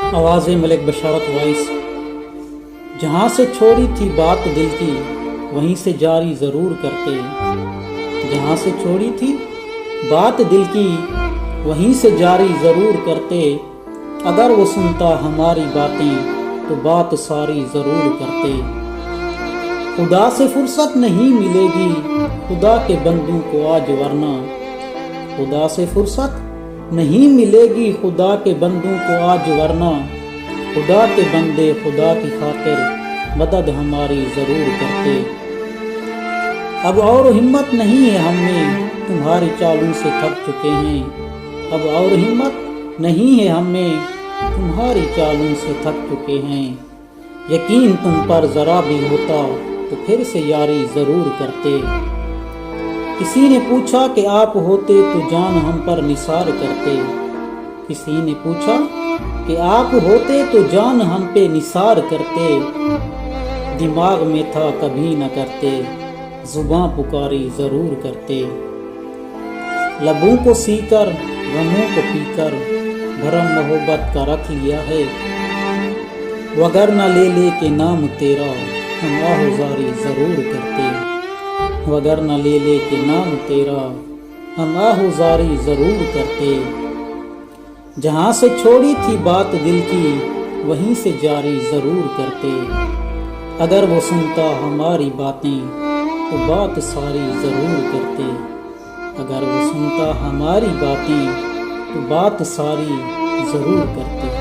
आवाज़ मलिक बशारत वॉइस। जहाँ से छोड़ी थी बात दिल की वहीं से जारी ज़रूर करते। जहाँ से छोड़ी थी बात दिल की वहीं से जारी ज़रूर करते। अगर वो सुनता हमारी बातें तो बात सारी ज़रूर करते। खुदा से फुर्सत नहीं मिलेगी खुदा के बंदों को आज, वरना खुदा से फुर्सत नहीं मिलेगी खुदा के बंदों को आज, वरना खुदा के बंदे खुदा की खातिर मदद हमारी ज़रूर करते। अब और हिम्मत नहीं है हमें तुम्हारी चालों से थक चुके हैं। अब और हिम्मत नहीं है हमें तुम्हारी चालों से थक चुके हैं। यकीन तुम पर ज़रा भी होता तो फिर से यारी ज़रूर करते। किसी ने पूछा कि आप होते तो जान हम पर निसार करते। किसी ने पूछा कि आप होते तो जान हम पे निसार करते। दिमाग में था कभी न करते जुबां पुकारी ज़रूर करते। लबों को सीकर गमों को पीकर भरम मोहब्बत का रख लिया है। वगर न ले ले के नाम तेरा हम आहुजारी ज़रूर करते। वगर न ले ले के नाम तेरा हम आहुजारी ज़रूर करते। जहाँ से छोड़ी थी बात दिल की वहीं से जारी ज़रूर करते। अगर वो सुनता हमारी बातें तो बात सारी ज़रूर करते। अगर वो सुनता हमारी बातें तो बात सारी ज़रूर करते।